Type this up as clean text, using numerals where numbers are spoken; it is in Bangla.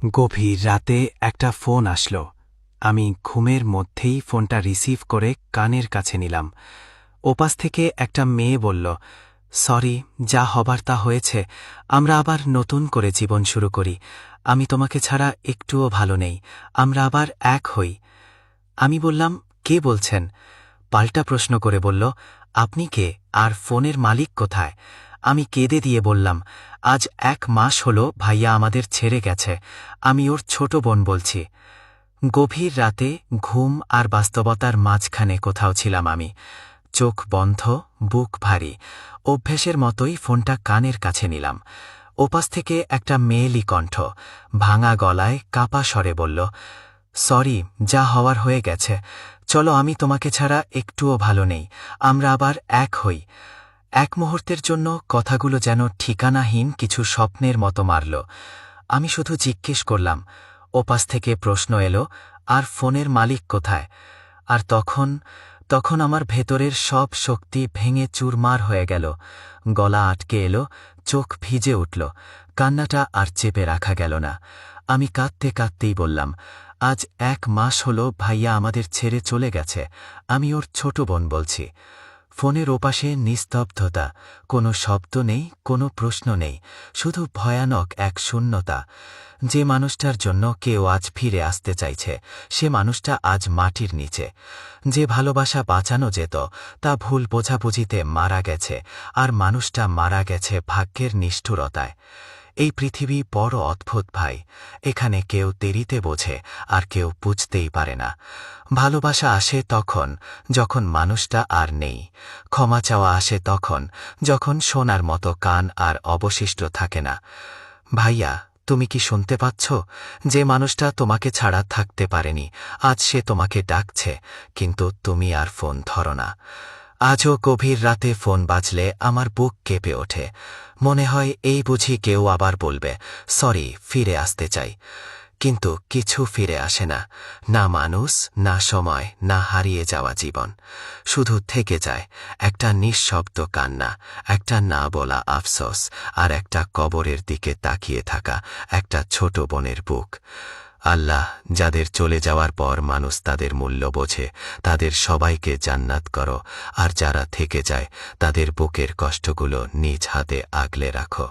গভীর রাতে একটা ফোন আসলো। আমি ঘুমের মধ্যেই ফোনটা রিসিভ করে কানের কাছে নিলাম। ওপাশ থেকে একটা মেয়ে বলল, সরি, যা হবার তা হয়েছে, আমরা আবার নতুন করে জীবন শুরু করি। আমি তোমাকে ছাড়া একটুও ভালো নেই, আমরা আবার এক হই। আমি বললাম, কে বলছেন? পাল্টা প্রশ্ন করে বলল, আপনি কে, আর ফোনের মালিক কোথায়? আমি কেঁদে দিয়ে বললাম, আজ 1 মাস হলো ভাইয়া আমাদের ছেড়ে গেছে, আমি ওর ছোট বোন বলছি। গভীর রাতে ঘুম আর বাস্তবতার মাঝখানে কোথাও ছিলাম আমি। চোখ বন্ধ, বুক ভারী। অভ্যেসের মতোই ফোনটা কানের কাছে নিলাম। ওপাশ থেকে একটা মেয়েলি কণ্ঠ ভাঙা গলায় কাপা স্বরে বলল, সরি, যা হওয়ার হয়ে গেছে, চলো, আমি তোমাকে ছাড়া একটুও ভালো নেই, আমরা আবার এক হই। এক মুহূর্তের জন্য কথাগুলো যেন ঠিকানাহীন কিছু স্বপ্নের মতো মারল। আমি শুধু জিজ্ঞেস করলাম। ওপাশ থেকে প্রশ্ন এলো, আর ফোনের মালিক কোথায়? আর তখন আমার ভেতরের সব শক্তি ভেঙে চুরমার হয়ে গেল। গলা আটকে এলো, চোখ ভিজে উঠল, কান্নাটা আর চেপে রাখা গেল না। আমি কাঁদতে কাঁদতেই বললাম, আজ 1 মাস হলো ভাইয়া আমাদের ছেড়ে চলে গেছে, আমি ওর ছোট বোন বলছি। ফোনের ওপাশে নিস্তব্ধতা, কোনো শব্দ নেই, কোনো প্রশ্ন নেই, শুধু ভয়ানক এক শূন্যতা। যে মানুষটার জন্য কেউ আজ ফিরে আসতে চাইছে, সে মানুষটা আজ মাটির নিচে। যে ভালোবাসা বাঁচানো যেত, তা ভুল বোঝাবুঝিতে মারা গেছে, আর মানুষটা মারা গেছে ভাগ্যের নিষ্ঠুরতায়। এই পৃথিবী বড় অদ্ভুত ভাই, এখানে কেউ দেরিতে বোঝে, আর কেউ বুঝতেই পারে না। ভালোবাসা আসে তখন যখন মানুষটা আর নেই। ক্ষমা চাওয়া আসে তখন যখন শোনার মতো কান আর অবশিষ্ট থাকে না। ভাইয়া, তুমি কি শুনতে পাচ্ছ? যে মানুষটা তোমাকে ছাড়া থাকতে পারেনি, আজ সে তোমাকে ডাকছে, কিন্তু তুমি আর ফোন ধরো না। আজও গভীর রাতে ফোন বাজলে আমার বুক কেঁপে ওঠে। মনে হয় এই বুঝি কেউ আবার বলবে, সরি, ফিরে আসতে চাই। কিন্তু কিছু ফিরে আসে না, না মানুষ, না সময়, না হারিয়ে যাওয়া জীবন। শুধু থেকে যায় একটা নিঃশব্দ কান্না, একটা না বলা আফসোস, আর একটা কবরের দিকে তাকিয়ে থাকা একটা ছোট বোনের বুক। আল্লাহ, যাদের চলে যাওয়ার পর মানুষ তাদের মূল্য বোঝে, তাদের সবাইকে জান্নাত করো, আর যারা থেকে যায় তাদের বুকের কষ্টগুলো নিজ হাতে আগলে রাখো।